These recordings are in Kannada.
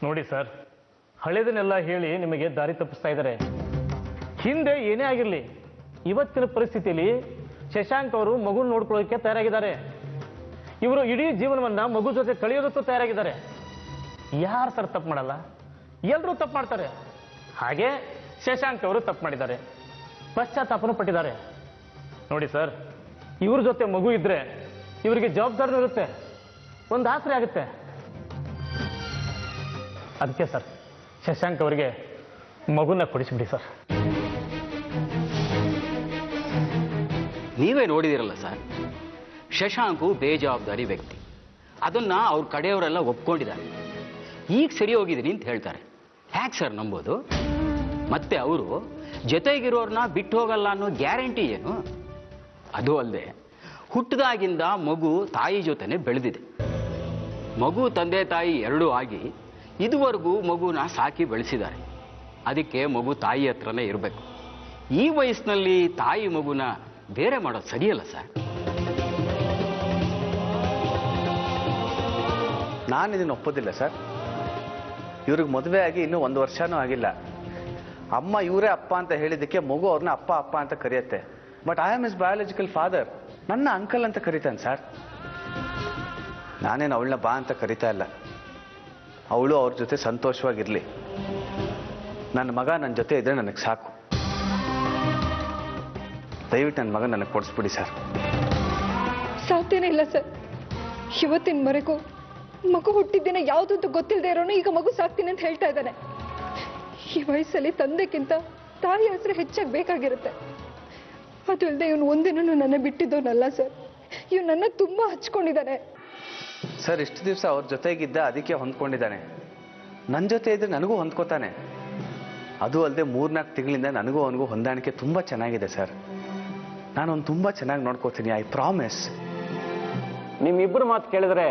ನೋಡಿ ಸರ್, ಹಳೆದನ್ನೆಲ್ಲ ಹೇಳಿ ನಿಮಗೆ ದಾರಿ ತಪ್ಪಿಸ್ತಾ ಇದ್ದಾರೆ. ಹಿಂದೆ ಏನೇ ಆಗಿರಲಿ, ಇವತ್ತಿನ ಪರಿಸ್ಥಿತಿಯಲ್ಲಿ ಶಶಾಂಕ್ ಅವರು ಮಗು ನೋಡ್ಕೊಳ್ಳೋಕೆ ತಯಾರಾಗಿದ್ದಾರೆ. ಇವರು ಇಡೀ ಜೀವನವನ್ನ ಮಗು ಜೊತೆ ಕಳೆಯೋದಕ್ಕೂ ತಯಾರಾಗಿದ್ದಾರೆ. ಯಾರು ಸರ್ ತಪ್ಪು ಮಾಡಲ್ಲ? ಎಲ್ಲರೂ ತಪ್ಪು ಮಾಡ್ತಾರೆ. ಹಾಗೆ ಶಶಾಂಕ್ ಅವರು ತಪ್ಪು ಮಾಡಿದ್ದಾರೆ, ಪಶ್ಚಾತ್ತಾಪನೂ ಪಟ್ಟಿದ್ದಾರೆ. ನೋಡಿ ಸರ್, ಇವ್ರ ಜೊತೆ ಮಗು ಇದ್ರೆ ಇವರಿಗೆ ಜವಾಬ್ದಾರಿ ಇರುತ್ತೆ, ಒಂದು ಆಸರೆ ಆಗುತ್ತೆ. ಅದಕ್ಕೆ ಸರ್, ಶಶಾಂಕ್ ಅವರಿಗೆ ಮಗುನ ಕೊಡಿಸ್ಬಿಡಿ ಸರ್. ನೀವೇ ನೋಡಿದಿರಲ್ಲ ಸರ್, ಶಶಾಂಕು ಬೇಜವಾಬ್ದಾರಿ ವ್ಯಕ್ತಿ. ಅದನ್ನ ಅವ್ರ ಕಡೆಯವರೆಲ್ಲ ಒಪ್ಕೊಂಡಿದ್ದಾರೆ. ಈಗ ಸರಿ ಹೋಗಿದ್ದೀನಿ ಅಂತ ಹೇಳ್ತಾರೆ. ಹ್ಯಾಕ್ ಸರ್ ನಂಬೋದು? ಮತ್ತೆ ಅವರು ಜೊತೆಗಿರೋರ್ನ ಬಿಟ್ಟು ಹೋಗಲ್ಲ ಅನ್ನೋ ಗ್ಯಾರಂಟಿ ಏನು? ಅದು ಅಲ್ಲದೆ ಹುಟ್ಟಿದಾಗಿಂದ ಮಗು ತಾಯಿ ಜೊತೆನೆ ಬೆಳೆದಿದೆ. ಮಗು ತಂದೆ ತಾಯಿ ಎರಡೂ ಆಗಿ ಇದುವರೆಗೂ ಮಗುನ ಸಾಕಿ ಬೆಳೆಸಿದ್ದಾರೆ. ಅದಕ್ಕೆ ಮಗು ತಾಯಿ ಹತ್ರನೇ ಇರಬೇಕು. ಈ ವಯಸ್ಸಿನಲ್ಲಿ ತಾಯಿ ಮಗುನ ಬೇರೆ ಮಾಡೋದು ಸರಿಯಲ್ಲ ಸರ್. ನಾನು ಇದನ್ನು ಒಪ್ಪೋದಿಲ್ಲ ಸರ್. ಇವ್ರಿಗೆ ಮದುವೆ ಆಗಿ ಇನ್ನೂ 1 ವರ್ಷನೂ ಆಗಿಲ್ಲ. ಅಮ್ಮ ಇವರೇ ಅಪ್ಪ ಅಂತ ಹೇಳಿದ್ದಕ್ಕೆ ಮಗು ಅವ್ರನ್ನ ಅಪ್ಪ ಅಪ್ಪ ಅಂತ ಕರೆಯುತ್ತೆ. But I am is biological father. ನನ್ನ ಅಂಕಲ್ ಅಂತ ಕರೀತಾನೆ ಸರ್. ನಾನೇನು ಅವಳನ್ನ ಬಾ ಅಂತ ಕರಿತಾ ಇಲ್ಲ. ಅವಳು ಅವ್ರ ಜೊತೆ ಸಂತೋಷವಾಗಿರ್ಲಿ. ನನ್ನ ಮಗ ನನ್ನ ಜೊತೆ ಇದ್ರೆ ನನಗೆ ಸಾಕು. ದಯವಿಟ್ಟು ನನ್ನ ಮಗ ನನಗೆ ಕೊಡಿಸ್ಬಿಡಿ ಸರ್. ಸಾಧ್ಯನೇ ಇಲ್ಲ ಸರ್. ಇವತ್ತಿನವರೆಗೂ ಮಗು ಹುಟ್ಟಿದ್ದಿನ ಯಾವುದಂತೂ ಗೊತ್ತಿಲ್ಲದೆ ಇರೋನು ಈಗ ಮಗು ಸಾಕ್ತೀನಿ ಅಂತ ಹೇಳ್ತಾ ಇದ್ದಾನೆ. ಈ ವಯಸ್ಸಲ್ಲಿ ತಂದೆಕ್ಕಿಂತ ತಾಯಿ ಹೆಸರು ಹೆಚ್ಚಾಗಿ ಬೇಕಾಗಿರುತ್ತೆ. ಅದು ಅಲ್ಲದೆ ಇವನು ಒಂದಿನೂ ನನ್ನ ಬಿಟ್ಟಿದ್ದವನಲ್ಲ ಸರ್. ಇವ್ ನನ್ನ ತುಂಬಾ ಹಚ್ಕೊಂಡಿದ್ದಾನೆ ಸರ್. ಇಷ್ಟು ದಿವಸ ಅವ್ರ ಜೊತೆಗಿದ್ದ, ಅದಕ್ಕೆ ಹೊಂದ್ಕೊಂಡಿದ್ದಾನೆ. ನನ್ನ ಜೊತೆ ಇದ್ರೆ ನನಗೂ ಹೊಂದ್ಕೋತಾನೆ. ಅದು ಅಲ್ಲದೆ 3-4 ತಿಂಗಳಿಂದ ನನಗೂ ಅವನಿಗೂ ಹೊಂದಾಣಿಕೆ ತುಂಬ ಚೆನ್ನಾಗಿದೆ ಸರ್. ನಾನು ಅವ್ನು ತುಂಬ ಚೆನ್ನಾಗಿ ನೋಡ್ಕೋತೀನಿ, ಐ ಪ್ರಾಮಿಸ್. ನಿಮ್ಮಿಬ್ಬರು ಮಾತು ಕೇಳಿದ್ರೆ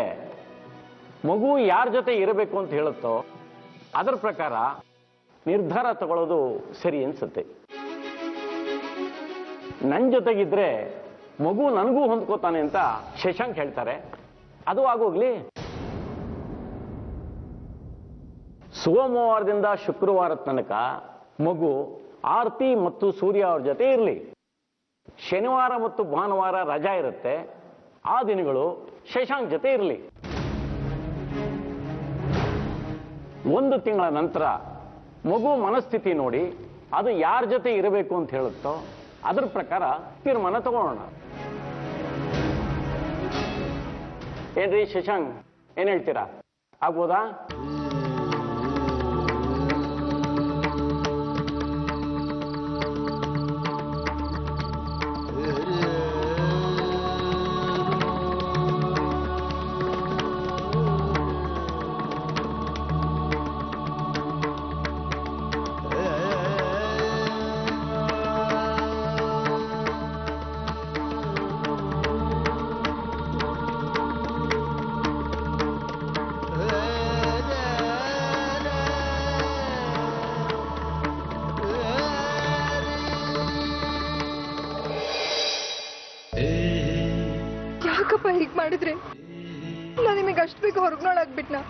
ಮಗು ಯಾರ ಜೊತೆ ಇರಬೇಕು ಅಂತ ಹೇಳುತ್ತೋ ಅದರ ಪ್ರಕಾರ ನಿರ್ಧಾರ ತಗೊಳ್ಳೋದು ಸರಿ ಅನ್ಸುತ್ತೆ. ನನ್ನ ಜೊತೆಗಿದ್ರೆ ಮಗು ನನಗೂ ಹೊಂದ್ಕೋತಾನೆ ಅಂತ ಶಶಾಂಕ್ ಹೇಳ್ತಾರೆ. ಅದು ಆಗೋಗ್ಲಿ. ಸೋಮವಾರದಿಂದ ಶುಕ್ರವಾರದ ತನಕ ಮಗು ಆರ್ತಿ ಮತ್ತು ಸೂರ್ಯ ಅವ್ರ ಜೊತೆ ಇರಲಿ. ಶನಿವಾರ ಮತ್ತು ಭಾನುವಾರ ರಜಾ ಇರುತ್ತೆ. ಆ ದಿನಗಳು ಶಶಾಂಕ್ ಜೊತೆ ಇರಲಿ. 1 ತಿಂಗಳ ನಂತರ ಮಗು ಮನಸ್ಥಿತಿ ನೋಡಿ ಅದು ಯಾರ ಜೊತೆ ಇರಬೇಕು ಅಂತ ಹೇಳುತ್ತೋ ಅದ್ರ ಪ್ರಕಾರ ತೀರ್ಮಾನ ತಗೊಳ್ಳೋಣ. ಏನ್ರಿ ಶಶಾಂಕ್, ಏನ್ ಹೇಳ್ತೀರಾ? ಆಗ್ಬೋದಾ? ಯಾಕಪ್ಪ ಹೀಗೆ ಮಾಡಿದ್ರೆ? ನಾನು ನಿಮಗೆ ಅಷ್ಟು ಬೇಗ ಹೊರಗ್ನೋಳಾಗ್ಬಿಟ್ನಾ?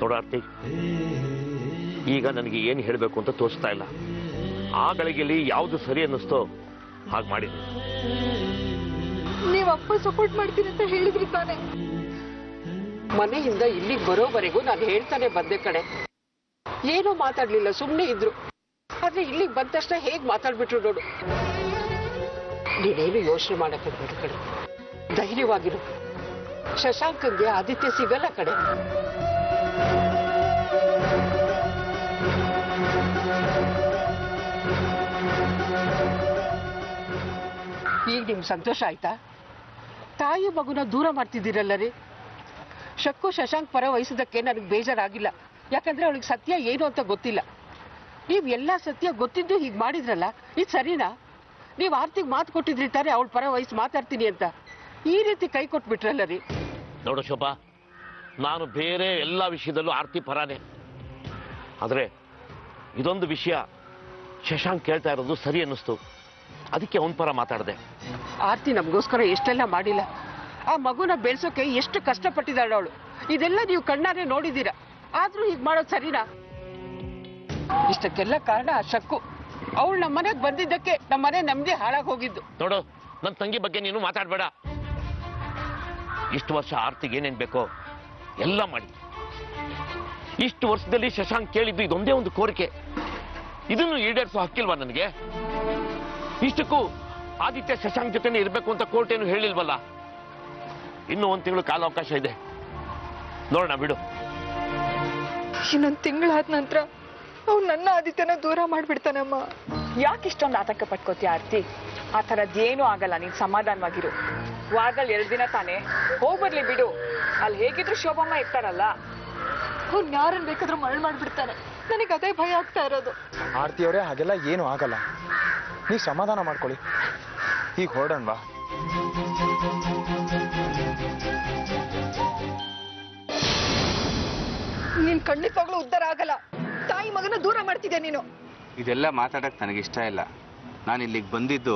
ನೋಡಾರ್ತಿ, ಈಗ ನನಗೆ ಏನು ಹೇಳಬೇಕು ಅಂತ ತೋರಿಸ್ತಾ ಇಲ್ಲ. ಆ ಗಳಿಗೆಯಲ್ಲಿ ಯಾವುದು ಸರಿ ಅನ್ನಿಸ್ತೋ ಹಾಗೆ ಮಾಡಿದೆ. ನೀವು ಅಪ್ಪ ಸಪೋರ್ಟ್ ಮಾಡ್ತೀನಿ ಅಂತ ಹೇಳಿದ್ರಿ ತಾನೆ? ಮನೆಯಿಂದ ಇಲ್ಲಿಗೆ ಬರೋವರೆಗೂ ನಾನು ಹೇಳ್ತಾನೆ ಬಂದೆ ಕಡೆ. ಏನೂ ಮಾತಾಡ್ಲಿಲ್ಲ, ಸುಮ್ಮನೆ ಇದ್ರು. ಆದ್ರೆ ಇಲ್ಲಿಗೆ ಬಂದ ತಕ್ಷಣ ಹೇಗ್ ಮಾತಾಡ್ಬಿಟ್ರು ನೋಡು. ನೀನೇನು ಯೋಚನೆ ಮಾಡಕ್ಕೆ ಹೋಗ್ಬೇಡ ಕಡೆ, ಧೈರ್ಯವಾಗಿರು. ಶಶಾಂಕಂಗೆ ಆದಿತ್ಯ ಸಿಗಲ್ಲ ಕಡೆ. ಈಗ ನಿಮ್ಗೆ ಸಂತೋಷ ಆಯ್ತಾ? ತಾಯಿ ಮಗುನ ದೂರ ಮಾಡ್ತಿದ್ದೀರಲ್ಲ ರೀ. ಶಕ್ಕು ಶಶಾಂಕ್ ಪರ ವಹಿಸೋದಕ್ಕೆ ನನಗೆ ಬೇಜಾರಾಗಿಲ್ಲ. ಯಾಕಂದ್ರೆ ಅವಳಿಗೆ ಸತ್ಯ ಏನು ಅಂತ ಗೊತ್ತಿಲ್ಲ. ನೀವು ಎಲ್ಲ ಸತ್ಯ ಗೊತ್ತಿದ್ದು ಹೀಗೆ ಮಾಡಿದ್ರಲ್ಲ, ಇದು ಸರಿನಾ? ನೀವು ಆರ್ತಿಗೆ ಮಾತು ಕೊಟ್ಟಿದ್ರಿ ತಾನೆ ಅವಳ ಪರ ವಹಿಸಿ ಮಾತಾಡ್ತೀನಿ ಅಂತ. ಈ ರೀತಿ ಕೈ ಕೊಟ್ಬಿಟ್ರಲ್ಲ ರೀ. ನೋಡು ಶೋಭಾ, ನಾನು ಬೇರೆ ಎಲ್ಲ ವಿಷಯದಲ್ಲೂ ಆರ್ತಿ ಪರಾನೆ. ಆದರೆ ಇದೊಂದು ವಿಷಯ ಶಶಾಂಕ್ ಕೇಳ್ತಾ ಇರೋದು ಸರಿ ಅನ್ನಿಸ್ತು. ಅದಕ್ಕೆ ಅವನ ಪರ ಮಾತಾಡಿದೆ. ಆರ್ತಿ ನಮಗೋಸ್ಕರ ಎಷ್ಟೆಲ್ಲ ಮಾಡಿಲ್ಲ. ಆ ಮಗುನ ಬೆಳೆಸೋಕೆ ಎಷ್ಟು ಕಷ್ಟಪಟ್ಟಿದ್ದಾಳೆ ಅವಳು. ಇದೆಲ್ಲ ನೀವು ಕಣ್ಣಾರೆ ನೋಡಿದ್ದೀರಾ. ಆದ್ರೂ ಹೀಗ್ ಮಾಡೋದು ಸರಿನಾ? ಇಷ್ಟಕ್ಕೆಲ್ಲ ಕಾರಣ ಆ ಶಕ್ಕು. ಅವಳು ನಮ್ಮ ಮನೆಗೆ ಬಂದಿದ್ದಕ್ಕೆ ನಮ್ಮ ಮನೆ ನೆಮ್ಮದಿ ಹಾಳಾಗಿ ಹೋಗಿದ್ದು. ನೋಡು, ನನ್ನ ತಂಗಿ ಬಗ್ಗೆ ನೀನು ಮಾತಾಡಬೇಡ. ಇಷ್ಟು ವರ್ಷ ಆರ್ತಿಗೆ ಏನೇನ್ ಬೇಕೋ ಎಲ್ಲ ಮಾಡಿ. ಇಷ್ಟು ವರ್ಷದಲ್ಲಿ ಶಶಾಂಕ್ ಕೇಳಿದ್ದು ಇದೊಂದೇ ಒಂದು ಕೋರಿಕೆ, ಇದನ್ನು ಈಡೇರಿಸೋ ಹಕ್ಕಿಲ್ವಾ ನನಗೆ? ಇಷ್ಟಕ್ಕೂ ಆದಿತ್ಯ ಶಶಾಂಕ್ ಜೊತೆನೇ ಇರಬೇಕು ಅಂತ ಕೋರ್ಟ್ ಏನು ಹೇಳಿಲ್ವಲ್ಲ. ಇನ್ನೂ ಒಂದು ತಿಂಗಳು ಕಾಲಾವಕಾಶ ಇದೆ, ನೋಡೋಣ ಬಿಡು. ಇನ್ನೊಂದು ತಿಂಗಳಾದ ನಂತರ ಅವ್ನು ನನ್ನ ಆದಿತ್ಯನ ದೂರ ಮಾಡ್ಬಿಡ್ತಾನಮ್ಮ. ಯಾಕೆ ಇಷ್ಟೊಂದು ಆತಂಕ ಪಟ್ಕೋತೀಯ ಆರ್ತಿ? ಆ ಥರದ್ದೇನೂ ಆಗಲ್ಲ, ನೀನ್ ಸಮಾಧಾನವಾಗಿರು. ವಾರದಲ್ಲಿ 2 ದಿನ ತಾನೇ, ಹೋಗ್ಬರ್ಲಿ ಬಿಡು. ಅಲ್ಲಿ ಹೇಗಿದ್ರು ಶೋಭಮ್ಮ ಇರ್ತಾರಲ್ಲ. ಅವ್ನು ಯಾರನ್ನ ಬೇಕಾದ್ರೂ ಮರಳು ಮಾಡ್ಬಿಡ್ತಾನೆ. ನನಗೆ ಅದೇ ಭಯ ಆಗ್ತಾ ಇರೋದು. ಆರ್ತಿ ಅವರೇ, ಹಾಗೆಲ್ಲ ಏನು ಆಗಲ್ಲ, ನೀವು ಸಮಾಧಾನ ಮಾಡ್ಕೊಳ್ಳಿ. ಈಗ ಹೊರಡೋಣವಾ? ನೀನ್ ಖಂಡಿತವಾಗ್ಲೂ ಉದ್ಧಾರ ಆಗಲ್ಲ. ತಾಯಿ ಮಗನ ದೂರ ಮಾಡ್ತಿದ್ಯಾ ನೀನು. ಇದೆಲ್ಲ ಮಾತಾಡಕ್ಕೆ ನನಗೆ ಇಷ್ಟ ಇಲ್ಲ. ನಾನು ಇಲ್ಲಿಗೆ ಬಂದಿದ್ದು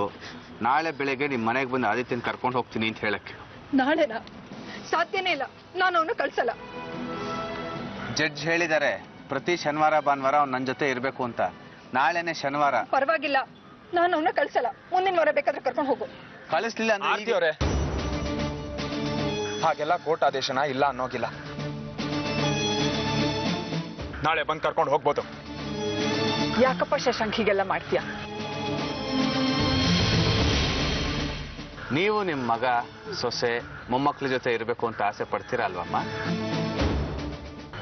ನಾಳೆ ಬೆಳಗ್ಗೆ ನಿಮ್ಮ ಮನೆಗೆ ಬಂದು ಆದಿತ್ಯನ ಕರ್ಕೊಂಡು ಹೋಗ್ತೀನಿ ಅಂತ ಹೇಳಕ್ಕೆ. ನಾಳೆನಾ? ಸಾಧ್ಯನೇ ಇಲ್ಲ, ನಾನು ಅವನು ಕಳ್ಸಲ್ಲ. ಜಡ್ಜ್ ಹೇಳಿದ್ದಾರೆ ಪ್ರತಿ ಶನಿವಾರ ಭಾನುವಾರ ಅವ್ನು ನನ್ನ ಜೊತೆ ಇರಬೇಕು ಅಂತ. ನಾಳೆನೆ ಶನಿವಾರ. ಪರವಾಗಿಲ್ಲ, ನಾನು ಅವನ ಕಳ್ಸಲ್ಲ. ಮುಂದಿನ ವಾರ ಬೇಕಾದ್ರೆ ಕರ್ಕೊಂಡು ಹೋಗು. ಕಳಿಸ್ಲಿಲ್ಲ ಅಂದ್ರೆ ಆರ್ತಿ ಅವರೇ, ಹಾಗೆಲ್ಲ ಕೋರ್ಟ್ ಆದೇಶನ ಇಲ್ಲ ಅನ್ನೋಗಿಲ್ಲ. ನಾಳೆ ಬಂದು ಕರ್ಕೊಂಡು ಹೋಗ್ಬೋದು. ಯಾಕಪ್ಪ ಶಶಾಂಕ್ ಹೀಗೆಲ್ಲ ಮಾಡ್ತೀಯ? ನೀವು ನಿಮ್ಮ ಮಗ ಸೊಸೆ ಮೊಮ್ಮಕ್ಕಳ ಜೊತೆ ಇರಬೇಕು ಅಂತ ಆಸೆ ಪಡ್ತೀರಾ ಅಲ್ವಮ್ಮ?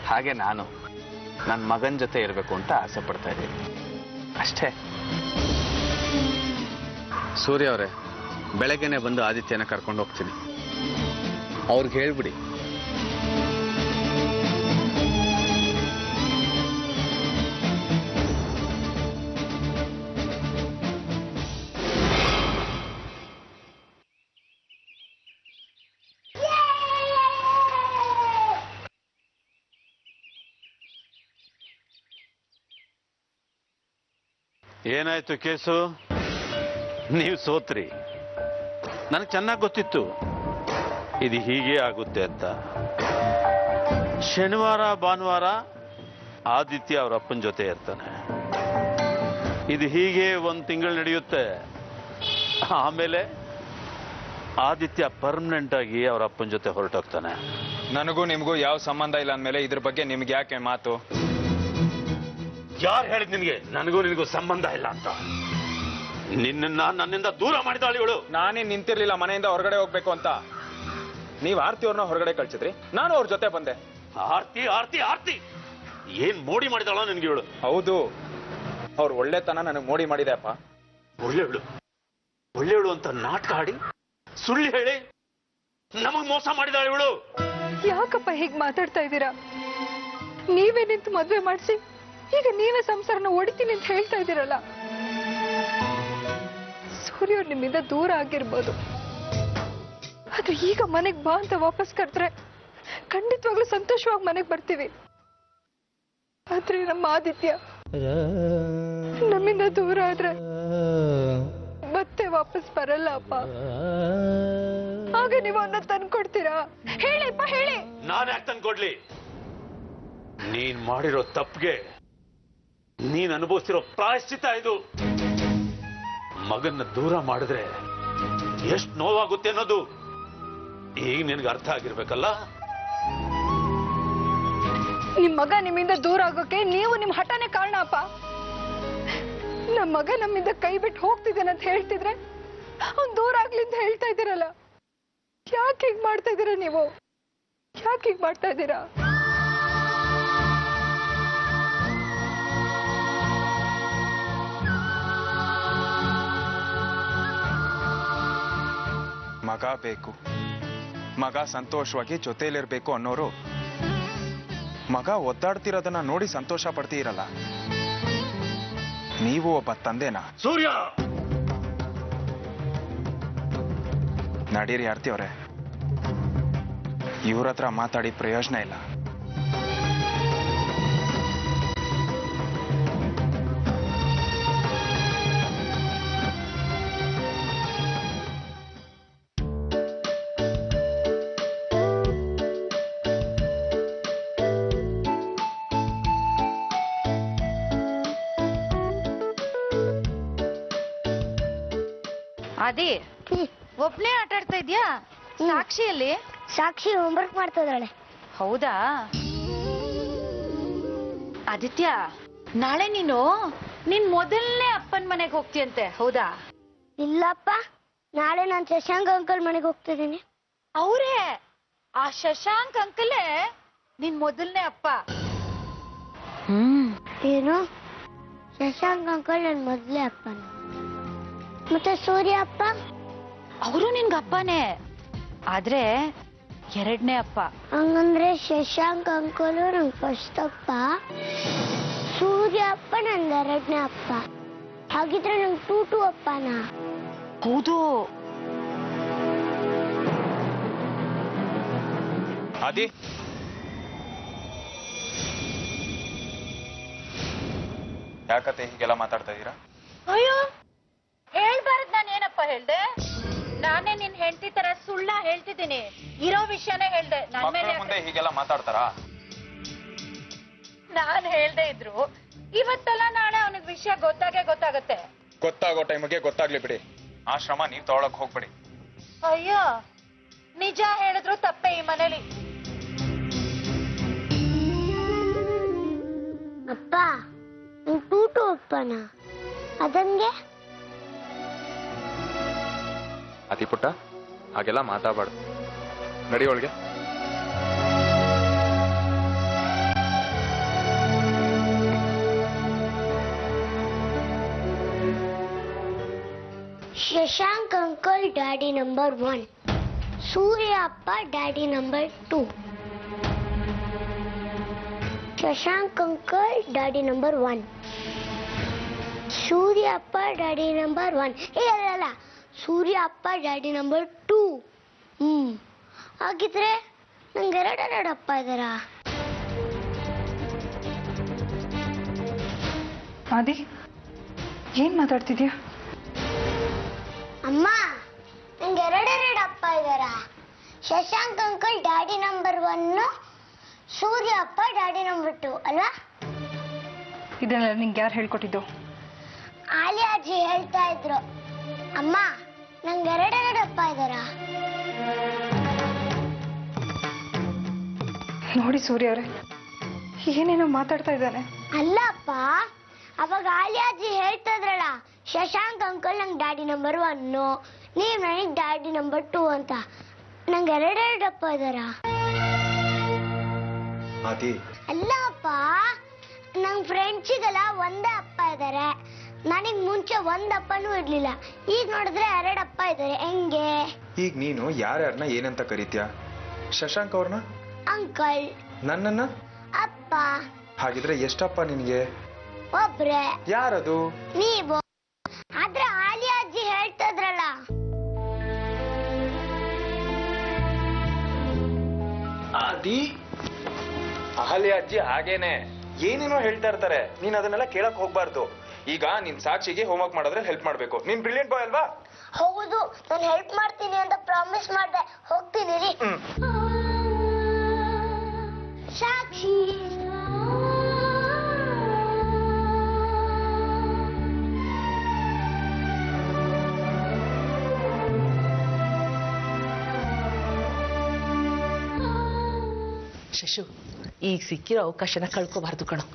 ಹಾಗೆ ನಾನು ನನ್ನ ಮಗನ ಜೊತೆ ಇರಬೇಕು ಅಂತ ಆಸೆ ಪಡ್ತಾ ಇದ್ದೀನಿ ಅಷ್ಟೇ. ಸೂರ್ಯ ಅವರೇ, ಬೆಳಗ್ಗೆನೆ ಬಂದು ಆದಿತ್ಯನ ಕರ್ಕೊಂಡು ಹೋಗ್ತೀನಿ. ಅವ್ರಿಗೆ ಹೇಳ್ಬಿಡಿ. ಏನಾಯ್ತು ಕೇಸು? ನೀವು ಸೋತ್ರಿ. ನನಗೆ ಚೆನ್ನಾಗಿ ಗೊತ್ತಿತ್ತು ಇದು ಹೀಗೆ ಆಗುತ್ತೆ ಅಂತ. ಶನಿವಾರ ಭಾನುವಾರ ಆದಿತ್ಯ ಅವ್ರ ಅಪ್ಪನ ಜೊತೆ ಇರ್ತಾನೆ. ಇದು ಹೀಗೆ 1 ತಿಂಗಳು ನಡೆಯುತ್ತೆ. ಆಮೇಲೆ ಆದಿತ್ಯ ಪರ್ಮನೆಂಟ್ ಆಗಿ ಅವ್ರ ಅಪ್ಪನ ಜೊತೆ ಹೊರಟೋಗ್ತಾನೆ. ನನಗೂ ನಿಮಗೂ ಯಾವ ಸಂಬಂಧ ಇಲ್ಲ ಅಂದಮೇಲೆ ಇದ್ರ ಬಗ್ಗೆ ನಿಮ್ಗೆ ಯಾಕೆ ಮಾತು? ಯಾರು ಹೇಳಿದ್ ನಿನ್ಗೆ ನನಗೂ ನಿನಗೂ ಸಂಬಂಧ ಇಲ್ಲ ಅಂತ? ನಿನ್ನ ನನ್ನಿಂದ ದೂರ ಮಾಡಿದಾಳು ಇವಳು. ನಾನೇ ನಿಂತಿರ್ಲಿಲ್ಲ ಮನೆಯಿಂದ ಹೊರಗಡೆ ಹೋಗ್ಬೇಕು ಅಂತ. ನೀವ್ ಆರ್ತಿ ಅವ್ರನ್ನ ಹೊರಗಡೆ ಕಳ್ಸಿದ್ರಿ, ನಾನು ಅವ್ರ ಜೊತೆ ಬಂದೆ. ಆರ್ತಿ ಆರ್ತಿ ಆರ್ತಿ ಏನ್ ಮೋಡಿ ಮಾಡಿದಾಳೋ ನಿನ್ಗೆ ಇವಳು? ಹೌದು, ಅವ್ರ ಒಳ್ಳೆತನ ನನಗೆ ಮೋಡಿ ಮಾಡಿದೆ ಅಪ್ಪ. ಒಳ್ಳೆಯವಳು ಅಂತ ನಾಟಕ ಆಡಿ ಸುಳ್ಳು ಹೇಳಿ ನಮಗ್ ಮೋಸ ಮಾಡಿದಾಳೆ ಇವಳು. ಯಾಕಪ್ಪ ಹೀಗ್ ಮಾತಾಡ್ತಾ ಇದ್ದೀರಾ? ನೀವೇ ನಿಂತು ಮದ್ವೆ ಮಾಡಿಸಿ ಈಗ ನೀವೇ ಸಂಸಾರನ ಹೊಡಿತೀನಿ ಅಂತ ಹೇಳ್ತಾ ಇದ್ದೀರಲ್ಲ. ಸೂರ್ಯ ನಿಮ್ಮಿಂದ ದೂರ ಆಗಿರ್ಬೋದು, ಅದು ಈಗ ಮನೆಗ್ ಬಾ ಅಂತ ವಾಪಸ್ ಕರೆದ್ರೆ ಖಂಡಿತವಾಗ್ಲೂ ಸಂತೋಷವಾಗಿ ಮನೆಗ್ ಬರ್ತೀವಿ. ಆದ್ರೆ ನಮ್ಮ ಆದಿತ್ಯ ನಮ್ಮಿಂದ ದೂರ ಆದ್ರೆ ಮತ್ತೆ ವಾಪಸ್ ಬರಲ್ಲ ಅಪ್ಪ. ಆಗ ನೀವು ಅವನ್ನ ತಂದ್ಕೊಡ್ತೀರಾ? ಹೇಳಿಪ್ಪ ಹೇಳಿ. ನಾನು ಯಾಕೆ ತಂದ್ಕೊಡ್ಲಿ? ನೀನ್ ಮಾಡಿರೋ ತಪ್ಪಿಗೆ ನೀನ್ ಅನುಭವಿಸಿರೋ ಪ್ರಾಯಶ್ಚಿತ್ತ ಇದು. ಮಗನ್ನ ದೂರ ಮಾಡಿದ್ರೆ ಎಷ್ಟು ನೋವಾಗುತ್ತೆ ಅನ್ನೋದು ಈಗ ನಿನ್ಗೆ ಅರ್ಥ ಆಗಿರ್ಬೇಕಲ್ಲ. ನಿಮ್ ಮಗ ನಿಮ್ಮಿಂದ ದೂರ ಆಗೋಕೆ ನೀವು ನಿಮ್ ಹಠನೇ ಕಾರಣ ಅಪ್ಪ. ನಮ್ ಮಗ ನಮ್ಮಿಂದ ಕೈ ಬಿಟ್ಟು ಹೋಗ್ತಿದ್ದಾನೆ ಅಂತ ಹೇಳ್ತಿದ್ರೆ ಅವ್ನ್ ದೂರ ಆಗ್ಲಿ ಅಂತ ಹೇಳ್ತಾ ಇದ್ದೀರಲ್ಲ. ಯಾಕೆ ಹೀಗ್ ಮಾಡ್ತಾ ಇದ್ದೀರಾ ನೀವು? ಯಾಕೆ ಹೀಗ್ ಮಾಡ್ತಾ ಇದ್ದೀರಾ? ಮಗ ಬೇಕು, ಮಗ ಸಂತೋಷವಾಗಿ ಜೊತೆಲಿರ್ಬೇಕು ಅನ್ನೋರು ಮಗ ಒದ್ದಾಡ್ತಿರೋದನ್ನ ನೋಡಿ ಸಂತೋಷ ಪಡ್ತೀರಲ್ಲ. ನೀವು ಒಬ್ಬ ತಂದೆನಾ? ಸೂರ್ಯ, ನಡೀರಿ ಆರ್ತಿ ಅವರೇ, ಇವ್ರ ಹತ್ರ ಮಾತಾಡಿ ಪ್ರಯೋಜನ ಇಲ್ಲ. ಅದೇ ಒಬ್ನೇ ಆಟ ಆಡ್ತಾ ಇದ್ಯಾ? ಸಾಕ್ಷಿಯಲ್ಲಿ? ಸಾಕ್ಷಿ ಹೋಮ್ವರ್ಕ್ ಮಾಡ್ತಾ ಇದ್ದಾಳೆ. ಹೌದಾ? ಆದಿತ್ಯ, ನಾಳೆ ನೀನು ನಿನ್ ಮೊದಲನೇ ಅಪ್ಪನ ಮನೆಗೆ ಹೋಗ್ತೀಯಂತೆ, ಹೌದಾ? ಇಲ್ಲಪ್ಪ, ನಾಳೆ ನಾನು ಶಶಾಂಕ್ ಅಂಕಲ್ ಮನೆಗೆ ಹೋಗ್ತಿದ್ದೀನಿ. ಅವರೇ? ಆ ಶಶಾಂಕ್ ಅಂಕಲೇ ನಿನ್ ಮೊದಲನೇ ಅಪ್ಪ? ಏನು? ಶಶಾಂಕ್ ಅಂಕಲ್ ನನ್ ಮೊದಲೇ ಅಪ್ಪನ. ಮತ್ತೆ ಸೂರ್ಯ ಅಪ್ಪ? ಅವರು ನಿನ್ಗ ಅಪ್ಪನೇ, ಆದ್ರೆ ಎರಡನೇ ಅಪ್ಪ. ಹಂಗಂದ್ರೆ ಶಶಾಂಕ್ ಅಂಕಲ್ ನಂಗೆ ಫಸ್ಟ್ ಅಪ್ಪ, ಸೂರ್ಯ ಅಪ್ಪ ನಂಗೆ ಎರಡನೇ ಅಪ್ಪ. ಹಾಗಿದ್ರೆ ನಂಗೆ ಟೂಟು ಅಪ್ಪನಾ? ಹೌದು. ಆದಿ, ಯಾಕತ್ತೆ ಹೀಗೆಲ್ಲ ಮಾತಾಡ್ತಾ ಇದ್ದೀರಾ? ಅಯ್ಯೋ, ಹೇಳ್ಬಾರದ್ ನಾನು ಏನಪ್ಪ ಹೇಳ್ದೆ? ನಾನೇ ನಿನ್ ಹೆಂಡತಿ ತರ ಸುಳ್ಳ ಹೇಳ್ತಿದ್ದೀನಿ, ಇರೋ ವಿಷಯನೇ ಹೇಳ್ದೆ. ನನ್ ಮೇಲೆ ಮುಂದೆ ಹೀಗೆಲ್ಲ ಮಾತಾಡ್ತಾರಾ? ನಾನ್ ಹೇಳ್ದೆ ಇದ್ರು ಇವತ್ತಲ್ಲ ನಾಳೆ ಅವನಿಗೆ ವಿಷಯ ಗೊತ್ತಾಗತ್ತೆ. ಗೊತ್ತಾಗೋ ಟೈಮಿಗೆ ಗೊತ್ತಾಗ್ಲಿ ಬಿಡಿ. ಆ ಶ್ರಮ ನೀವ್ ತಗೊಳಕ್ ಹೋಗ್ಬಿಡಿ. ಅಯ್ಯೋ, ನಿಜ ಹೇಳಿದ್ರು ತಪ್ಪೆ ಈ ಮನೇಲಿ. ಅಪ್ಪ, ಟೂಟು ಅಪ್ಪನ ಅದಂಗೆ? ಅತಿ ಪುಟ್ಟ, ಹಾಗೆಲ್ಲ ಮಾತಾಡಬಾರ್ದು. ನಡಿ ಒಳಗೆ. ಶಶಾಂಕ್ ಅಂಕಲ್ ಡ್ಯಾಡಿ ನಂಬರ್ 1, ಸೂರ್ಯ ಅಪ್ಪ daddy number 2. Shashank uncle daddy number 1, ಸೂರ್ಯ ಅಪ್ಪ ಡ್ಯಾಡಿ ನಂಬರ್ 1. ಅಲ್ಲ, ಸೂರ್ಯ ಅಪ್ಪ ಡ್ಯಾಡಿ ನಂಬರ್ 2. ಹಾಗಿದ್ರೆ ನಂಗೆ ಎರಡೆರಡು ಅಪ್ಪ ಇದ್ದಾರಾ? ಆದಿ, ಏನ್ ಮಾತಾಡ್ತಿದ್ಯಾ? ಅಮ್ಮ, ನಂಗೆ ಎರಡೆರಡು ಅಪ್ಪ ಇದ್ದಾರಾ? ಶಶಾಂಕ್ ಅಂಕಲ್ ಡ್ಯಾಡಿ ನಂಬರ್ 1, ಸೂರ್ಯ ಅಪ್ಪ ಡ್ಯಾಡಿ ನಂಬರ್ 2 ಅಲ್ವಾ? ಇದೆಲ್ಲ ನಿಂಗೆ ಯಾರು ಹೇಳ್ಕೊಟ್ಟಿದ್ದು? ಆಲಿ ಅಜ್ಜಿ ಹೇಳ್ತಾ ಇದ್ರು. ಅಮ್ಮ, ನಂಗೆ ಎರಡೆರಡು ಅಪ್ಪ ಇದ್ದಾರಾ? ನೋಡಿ ಸೂರ್ಯ ಅವರೇ, ಏನೇನೋ ಮಾತಾಡ್ತಾ ಇದ್ದಾನೆ. ಅಲ್ಲ ಅಪ್ಪ, ಅವಾಗ ಆಲಿ ಅಜ್ಜಿ ಹೇಳ್ತಾ ಇದ್ರಲ್ಲ, ಶಶಾಂಕ್ ಅಂಕಲ್ ನಂಗೆ ಡ್ಯಾಡಿ ನಂಬರ್ 1, ನೀವ್ ನನಗೆ ಡ್ಯಾಡಿ ನಂಬರ್ 2 ಅಂತ. ನಂಗೆ ಎರಡೆರಡು ಅಪ್ಪ ಇದ್ದಾರಾ? ಅಲ್ಲ ಅಪ್ಪ, ನಂಗೆ ಫ್ರೆಂಡ್ಸಿಗೆಲ್ಲ ಒಂದೇ ಅಪ್ಪ ಇದ್ದಾರೆ. ನನಗ್ ಮುಂಚೆ ಒಂದ್ ಅಪ್ಪನೂ ಇರ್ಲಿಲ್ಲ, ಈಗ ನೋಡಿದ್ರೆ ಎರಡು ಅಪ್ಪ ಇದ್ದಾರೆ. ಹೆಂಗೆ? ಈಗ ನೀನು ಯಾರ್ಯಾರನ್ನ ಏನಂತ ಕರೀತ್ಯಾ? ಶಶಾಂಕ್ ಅವ್ರನ್ನ ಅಂಕಲ್, ನನ್ನನ್ನ ಅಪ್ಪ. ಹಾಗಿದ್ರೆ ಎಷ್ಟಪ್ಪ ನಿನ್ಗೆ? ಒಬ್ರೆ. ಯಾರದು? ನೀವು. ಆದ್ರೆ ಆಲಿ ಅಜ್ಜಿ ಹೇಳ್ತದ್ರಲ್ಲ. ಆದಿ, ಅಹಲ್ಯ ಅಜ್ಜಿ ಹಾಗೇನೆ ಏನೇನೋ ಹೇಳ್ತಾ ಇರ್ತಾರೆ, ನೀನ್ ಅದನ್ನೆಲ್ಲ ಕೇಳಕ್ ಹೋಗ್ಬಾರ್ದು. ಈಗ ನಿನ್ ಸಾಕ್ಷಿಗೆ ಹೋಮ್ವರ್ಕ್ ಮಾಡಿದ್ರೆ ಹೆಲ್ಪ್ ಮಾಡ್ಬೇಕು. ನೀನ್ ಬ್ರಿಲಿಯಂಟ್ ಬಾಯ್ ಅಲ್ವಾ? ಹೌದು, ನಾನು ಹೆಲ್ಪ್ ಮಾಡ್ತೀನಿ ಅಂತ ಪ್ರಾಮಿಸ್ ಮಾಡ್ದೆ. ಹೋಗ್ತೀನಿ ರೀ. ಸಾಕ್ಷಿ. ಶಶು, ಈಗ ಸಿಕ್ಕಿರೋ ಅವಕಾಶನ ಕಳ್ಕೋಬಾರ್ದು ಕಣೋ.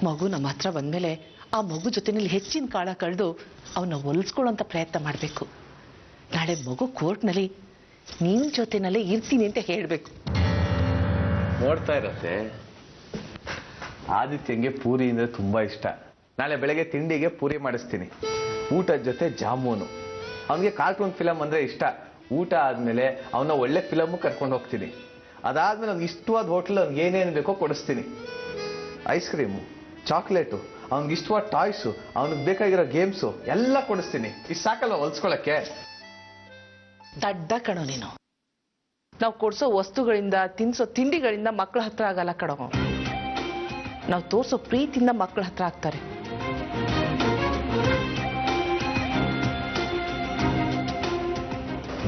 ಮಗು ನಮ್ಮ ಹತ್ರ ಬಂದ್ಮೇಲೆ ಆ ಮಗು ಜೊತೆನಲ್ಲಿ ಹೆಚ್ಚಿನ ಕಾಲ ಕಳೆದು ಅವನ್ನ ಹೊಲಿಸ್ಕೊಳ್ಳೋಂಥ ಪ್ರಯತ್ನ ಮಾಡಬೇಕು. ನಾಳೆ ಮಗು ಕೋರ್ಟ್ನಲ್ಲಿ ನಿನ್ನ ಜೊತೆನಲ್ಲೇ ಇರ್ತೀನಿ ಅಂತ ಹೇಳಬೇಕು. ನೋಡ್ತಾ ಇರತ್ತೆ, ಆದಿತ್ಯಂಗೆ ಪೂರಿ ಅಂದ್ರೆ ತುಂಬಾ ಇಷ್ಟ. ನಾಳೆ ಬೆಳಗ್ಗೆ ತಿಂಡಿಗೆ ಪೂರಿ ಮಾಡಿಸ್ತೀನಿ, ಊಟದ ಜೊತೆ ಜಾಮೂನು. ಅವನಿಗೆ ಕಾರ್ಟೂನ್ ಫಿಲಮ್ ಅಂದ್ರೆ ಇಷ್ಟ. ಊಟ ಆದ್ಮೇಲೆ ಅವನ ಒಳ್ಳೆ ಫಿಲಮು ಕರ್ಕೊಂಡು ಹೋಗ್ತೀನಿ. ಅದಾದ್ಮೇಲೆ ಅವ್ನಿಗೆ ಇಷ್ಟವಾದ ಹೋಟ್ಲ್ ಅವ್ನಿಗೆ ಏನೇನು ಬೇಕೋ ಕೊಡಿಸ್ತೀನಿ. ಐಸ್ ಕ್ರೀಮು, ಚಾಕ್ಲೇಟು, ಅವ್ನಿಗೆ ಇಷ್ಟವಾದ ಟಾಯ್ಸು, ಅವ್ನಿಗೆ ಬೇಕಾಗಿರೋ ಗೇಮ್ಸು ಎಲ್ಲ ಕೊಡಿಸ್ತೀನಿ. ಇಷ್ಟು ಸಾಕಲ್ಲ ಹೊಲ್ಸ್ಕೊಳಕ್ಕೆ? ದಡ್ಡ ಕಣೋ ನೀನು. ನಾವು ಕೊಡ್ಸೋ ವಸ್ತುಗಳಿಂದ, ತಿನ್ಸೋ ತಿಂಡಿಗಳಿಂದ ಮಕ್ಕಳ ಹತ್ರ ಆಗಲ್ಲ ಕಣೋ. ನಾವು ತೋರ್ಸೋ ಪ್ರೀತಿಯಿಂದ ಮಕ್ಕಳ ಹತ್ರ ಆಗ್ತಾರೆ.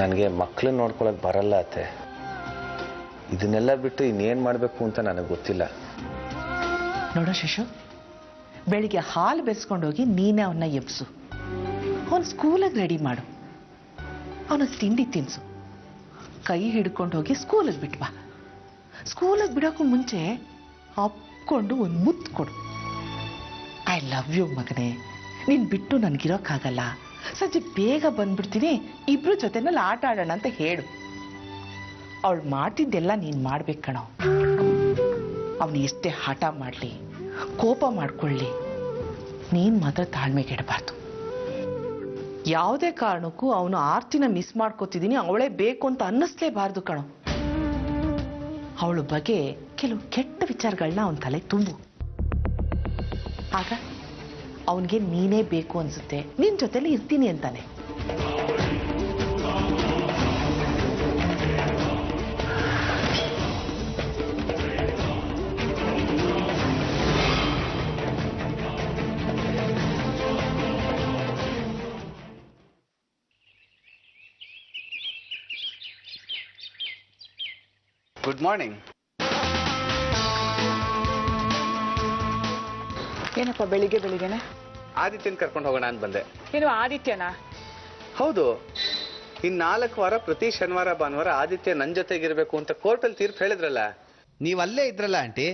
ನನಗೆ ಮಕ್ಕಳನ್ನ ನೋಡ್ಕೊಳಕ್ ಬರಲ್ಲ ಅತ್ತೆ. ಇದನ್ನೆಲ್ಲ ಬಿಟ್ಟು ಇನ್ನೇನು ಮಾಡಬೇಕು ಅಂತ ನನಗೆ ಗೊತ್ತಿಲ್ಲ. ನೋಡೋ ಶಶು, ಬೆಳಿಗ್ಗೆ ಹಾಲು ಬೆಸ್ಕೊಂಡೋಗಿ ನೀನೇ ಅವನ್ನ ಎಬ್ಸು, ಅವನು ಸ್ಕೂಲಿಗೆ ರೆಡಿ ಮಾಡು. ಅವನಿಗೆ ತಿಂಡಿ ತಿನ್ಸು, ಕೈ ಹಿಡ್ಕೊಂಡು ಹೋಗಿ ಸ್ಕೂಲಿಗೆ ಬಿಟ್ವಾ. ಸ್ಕೂಲಿಗೆ ಬಿಡೋಕ್ಕೂ ಮುಂಚೆ ಅಪ್ಕೊಂಡು ಒಂದು ಮುತ್ತು ಕೊಡು. ಐ ಲವ್ ಯು ಮಗನೇ, ನೀನು ಬಿಟ್ಟು ನನಗಿರೋಕ್ಕಾಗಲ್ಲ, ಸಂಜೆ ಬೇಗ ಬಂದ್ಬಿಡ್ತೀನಿ, ಇಬ್ರು ಜೊತೆನಲ್ಲಿ ಆಟ ಆಡೋಣ ಅಂತ ಹೇಳು. ಅವಳು ಮಾಡ್ತಿದ್ದೆಲ್ಲ ನೀನು ಮಾಡ್ಬೇಕು ಕಣೋ. ಅವನು ಎಷ್ಟೇ ಹಠ ಮಾಡಲಿ, ಕೋಪ ಮಾಡ್ಕೊಳ್ಳಿ, ನೀನು ಮಾತ್ರ ತಾಳ್ಮೆಗೆಡಬಾರ್ದು. ಯಾವುದೇ ಕಾರಣಕ್ಕೂ ಅವನು ಆರ್ತಿನ ಮಿಸ್ ಮಾಡ್ಕೋತಿದ್ದೀನಿ, ಅವಳೇ ಬೇಕು ಅಂತ ಅನ್ನಿಸ್ಲೇಬಾರ್ದು ಕಣೋ. ಅವಳ ಬಗ್ಗೆ ಕೆಲವು ಕೆಟ್ಟ ವಿಚಾರಗಳನ್ನ ಅವನ ತಲೆ ತುಂಬು. ಆಗ ಅವನಿಗೆ ನೀನೇ ಬೇಕು ಅನ್ಸುತ್ತೆ, ನಿನ್ನ ಜೊತೆಲಿ ಇರ್ತೀನಿ ಅಂತಾನೆ. Good morning. ಏನಪ್ಪ ಬೆಳಿಗ್ಗೆ ಬೆಳಿಗ್ಗೆನೆ? ಆದಿತ್ಯನ್ ಕರ್ಕೊಂಡು ಹೋಗೋಣ ಅಂತ ಬಂದೆ. ಏನು ಆದಿತ್ಯನಾ? ಹೌದು, ಇನ್ 4 ವಾರ ಪ್ರತಿ ಶನಿವಾರ ಭಾನುವಾರ ಆದಿತ್ಯ ನನ್ನ ಜೊತೆಗಿರ್ಬೇಕು ಅಂತ ಕೋರ್ಟಲ್ಲಿ ತೀರ್ಪು ಹೇಳಿದ್ರಲ್ಲ, ನೀವ್ ಅಲ್ಲೇ ಇದ್ರಲ್ಲ ಆಂಟಿ.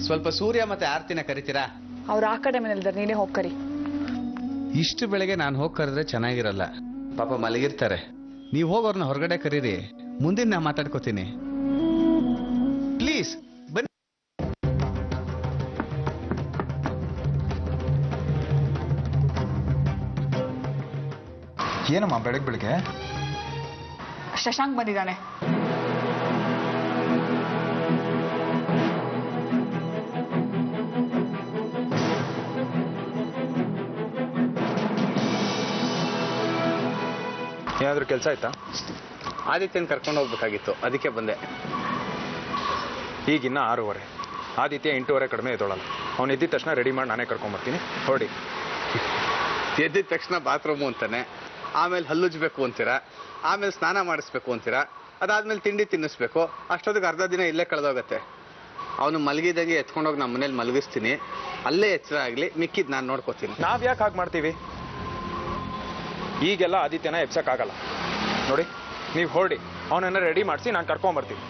ಸ್ವಲ್ಪ ಸೂರ್ಯ ಮತ್ತೆ ಆರ್ತಿನ ಕರಿತೀರಾ? ಅವ್ರು ಆ ಕಡೆ ಮನೇಲಿದ್ದಾರೆ, ನೀನೇ ಹೋಗಿ ಕರಿ. ಇಷ್ಟು ಬೆಳಗ್ಗೆ ನಾನು ಹೋಗಿ ಕರೆದ್ರೆ ಚೆನ್ನಾಗಿರಲ್ಲ, ಪಾಪ ಮಲಗಿರ್ತಾರೆ. ನೀವು ಹೋಗೋರ್ನ ಹೊರಗಡೆ ಕರೀರಿ, ಮುಂದಿನ ನಾ ಮಾತಾಡ್ಕೋತೀನಿ. ಪ್ಲೀಸ್ ಬನ್ನಿ. ಏನಮ್ಮ ಬೆಳಗ್ಗೆ ಶಶಾಂಕ್ ಬಂದಿದ್ದಾನೆ. ಏನಾದ್ರೂ ಕೆಲಸ ಆಯ್ತಾ? ಆದಿತ್ಯನ್ ಕರ್ಕೊಂಡು ಹೋಗ್ಬೇಕಾಗಿತ್ತು, ಅದಕ್ಕೆ ಬಂದೆ. ಈಗಿನ್ನ 6:15. ಆದಿತ್ಯ 8:15 ಕಡಿಮೆ ಎದ್ದೋಳಲ್ಲ. ಅವ್ನು ಎದ್ದಿದ ತಕ್ಷಣ ರೆಡಿ ಮಾಡಿ ನಾನೇ ಕರ್ಕೊಂಬರ್ತೀನಿ, ಹೊರಡಿ. ಎದ್ದಿದ ತಕ್ಷಣ ಬಾತ್ರೂಮು ಅಂತಾನೆ, ಆಮೇಲೆ ಹಲ್ಲುಜ್ಬೇಕು ಅಂತೀರಾ, ಆಮೇಲೆ ಸ್ನಾನ ಮಾಡಿಸ್ಬೇಕು ಅಂತೀರಾ, ಅದಾದ್ಮೇಲೆ ತಿಂಡಿ ತಿನ್ನಿಸ್ಬೇಕು. ಅಷ್ಟೊತ್ತಿಗೆ ಅರ್ಧ ದಿನ ಇಲ್ಲೇ ಕಳೆದೋಗತ್ತೆ. ಅವನು ಮಲಗಿದಾಗೆ ಎತ್ಕೊಂಡೋಗಿ ನಮ್ಮ ಮನೇಲಿ ಮಲಗಿಸ್ತೀನಿ, ಅಲ್ಲೇ ಎಚ್ಚರ ಆಗಲಿ, ಮಿಕ್ಕಿದ್ ನಾನು ನೋಡ್ಕೋತೀನಿ. ನಾವ್ ಯಾಕೆ ಹಾಗೆ ಮಾಡ್ತೀವಿ? ಈಗೆಲ್ಲ ಆದಿತ್ಯನ ಎಬ್ಸಕ್ಕಾಗಲ್ಲ ನೋಡಿ. ನೀವು ಹೊರಡಿ, ಅವನನ್ನ ರೆಡಿ ಮಾಡಿಸಿ ನಾನು ಕರ್ಕೊಂಬರ್ತೀನಿ.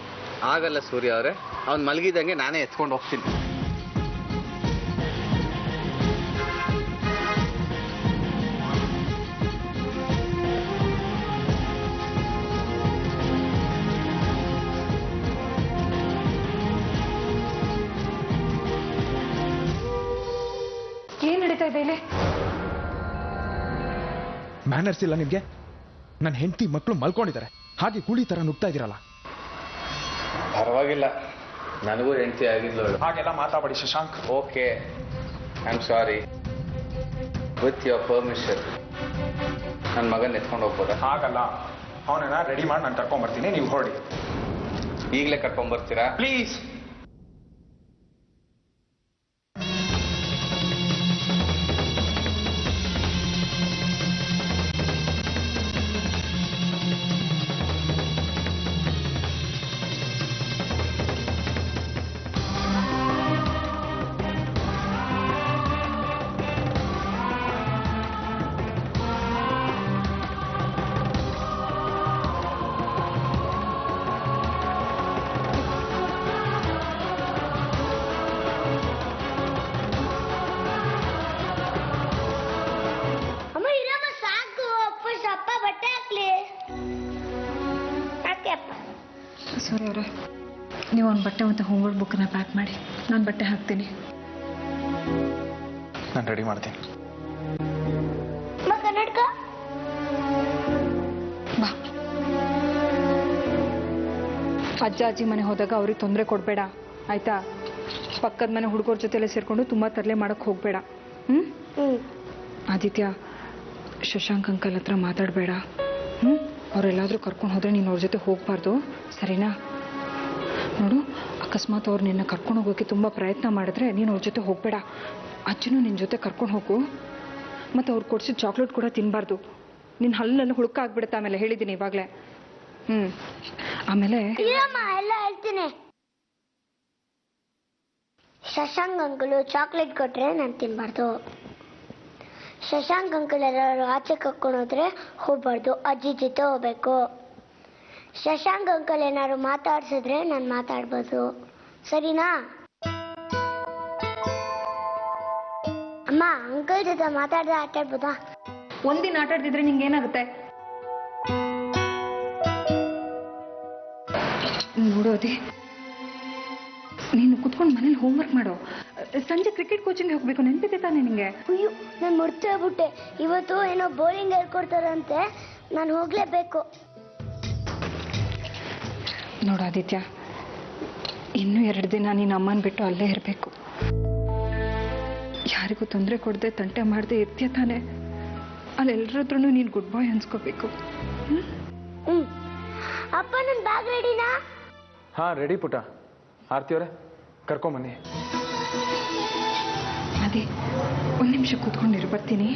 ಆಗಲ್ಲ ಸೂರ್ಯ ಅವರೇ, ಅವ್ನು ಮಲಗಿದಂಗೆ ನಾನೇ ಎತ್ಕೊಂಡು ಹೋಗ್ತೀನಿ. ಏನ್ ನಡೀತಾ ಇದೆ ಇಲ್ಲಿ? ಮ್ಯಾನರ್ಸ್ ಇಲ್ಲ ನಿಮ್ಗೆ? ನನ್ನ ಹೆಂಡತಿ ಮಕ್ಕಳು ಮಲ್ಕೊಂಡಿದ್ದಾರೆ, ಹಾಗೆ ಕೂಲಿ ತರ ನುಗ್ತಾ ಇದ್ದೀರಲ್ಲ. ಪರವಾಗಿಲ್ಲ, ನನಗೂ ಹೆಂಡತಿ ಆಗಿದ್ಲು. ಹಾಗೆಲ್ಲ ಮಾತಾಡಿ Shashank. Okay, I am sorry. With your permission ನನ್ನ ಮಗನ ಎತ್ಕೊಂಡು ಹೋಗ್ಬೋದಾ? ಹಾಗಲ್ಲ, ಅವನನ್ನ ರೆಡಿ ಮಾಡಿ ನಾನು ಕರ್ಕೊಂಬರ್ತೀನಿ, ನೀವು ಹೊರಡಿ. ಈಗಲೇ ಕರ್ಕೊಂಬರ್ತೀರಾ ಪ್ಲೀಸ್? ಸರಿ ಅವರೇ, ನೀವು ಒಂದು ಬಟ್ಟೆ ಮತ್ತು ಹೋಮ್ವರ್ಕ್ ಬುಕ್ಕನ್ನ ಪ್ಯಾಕ್ ಮಾಡಿ, ನಾನು ಬಟ್ಟೆ ಹಾಕ್ತೀನಿ. ನಾನು ರೆಡಿ ಮಾಡ್ತೀನಿ. ಬಾ. ಅಜ್ಜ ಅಜ್ಜಿ ಮನೆ ಹೋದಾಗ ಅವ್ರಿಗೆ ತೊಂದರೆ ಕೊಡಬೇಡ ಆಯ್ತಾ? ಪಕ್ಕದ ಮನೆ ಹುಡುಗರ ಜೊತೆಲೆ ಸೇರ್ಕೊಂಡು ತುಂಬ ತರಲೆ ಮಾಡೋಕ್ಕೆ ಹೋಗಬೇಡ. ಆದಿತ್ಯ, ಶಶಾಂಕ್ ಅಂಕಲ್ ಹತ್ರ ಮಾತಾಡಬೇಡ. ಅವರೆಲ್ಲಾದರೂ ಕರ್ಕೊಂಡು ಹೋದರೆ ನೀನು ಅವ್ರ ಜೊತೆ ಹೋಗಬಾರ್ದು, ಸರಿನಾ? ನೋಡು, ಅಕಸ್ಮಾತ್ ಅವ್ರು ನಿನ್ನ ಕರ್ಕೊಂಡು ಹೋಗೋಕ್ಕೆ ತುಂಬ ಪ್ರಯತ್ನ ಮಾಡಿದ್ರೆ ನೀನು ಅವ್ರ ಜೊತೆ ಹೋಗಬೇಡ. ಅಜ್ಜನೂ ನಿನ್ನ ಜೊತೆ ಕರ್ಕೊಂಡು ಹೋಗು. ಮತ್ತು ಅವ್ರು ಕೊಡಿಸಿದ ಚಾಕ್ಲೇಟ್ ಕೂಡ ತಿನ್ನಬಾರ್ದು. ನಿನ್ನ ಹಲ್ಲೆಲ್ಲ ಹುಡುಕಾಗ್ಬಿಡುತ್ತೆ ಆಮೇಲೆ, ಹೇಳಿದ್ದೀನಿ ಇವಾಗಲೇ. ಆಮೇಲೆ ಎಲ್ಲ ಹೇಳ್ತೀನಿ. ಶಶಾಂಕ್ ಅಂಕಲು ಚಾಕ್ಲೇಟ್ ಕೊಟ್ರೆ ನಾನು ತಿನ್ಬಾರ್ದು. ಶಶಾಂಕ್ ಅಂಕಲ್ ಎಲ್ಲರೂ ಆಚೆ ಕರ್ಕೊಂಡು ಹೋದ್ರೆ ಹೋಗ್ಬಾರ್ದು, ಅಜ್ಜಿ ಜೊತೆ ಹೋಗ್ಬೇಕು. ಶಶಾಂಕ್ ಅಂಕಲ್ ಏನಾದ್ರು ಮಾತಾಡ್ಸಿದ್ರೆ ನಾನು ಮಾತಾಡ್ಬೋದು, ಸರಿನಾ? ಅಮ್ಮ, ಅಂಕಲ್ ಜೊತೆ ಮಾತಾಡ್ದೆ ಆಟಾಡ್ಬೋದಾ? ಒಂದಿನ ಆಟ ಆಡ್ತಿದ್ರೆ ನಿಂಗೆ ಏನಾಗುತ್ತೆ? ನೋಡೋದಿ, ನೀನು ಕುತ್ಕೊಂಡು ಮನೇಲಿ ಹೋಮ್ವರ್ಕ್ ಮಾಡೋ. ಸಂಜೆ ಕ್ರಿಕೆಟ್ ಕೋಚಿಂಗ್ ಹೋಗ್ಬೇಕು, ನೆನಪಿದೆ ತಾನೆ ನಿಂಗೆ? ಅಯ್ಯೋ, ನಾನು ಮರ್ತೇ ಬಿಟ್ಟೆ. ಇವತ್ತು ಏನೋ ಬೌಲಿಂಗ್ ಹೇಳ್ಕೊಡ್ತಾರಂತೆ, ನಾನು ಹೋಗ್ಲೇಬೇಕು. ನೋಡು ಆದಿತ್ಯ, ಇನ್ನೂ 2 ದಿನ ನೀನು ಅಮ್ಮನ ಬಿಟ್ಟು ಅಲ್ಲೇ ಇರಬೇಕು. ಯಾರಿಗೂ ತೊಂದರೆ ಕೊಡದೆ ತಂಟೆ ಮಾಡದೆ ಇರ್ತೀಯ ತಾನೆ? ಅಲ್ಲೆಲ್ಲರದ್ರೂ ನೀನು ಗುಡ್ ಬಾಯ್ ಅನ್ಸ್ಕೋಬೇಕು. ಅಪ್ಪ, ನನ್ನ ಬ್ಯಾಗ್ ರೆಡಿನಾ? ಹಾ, ರೆಡಿ ಪುಟ. ಆರ್ತಿ ಅವರೇ, ಕರ್ಕೊಂಬನ್ನಿ. ಅದೇ, 1 ನಿಮಿಷ ಕೂತ್ಕೊಂಡಿರು, ಬರ್ತೀನಿ.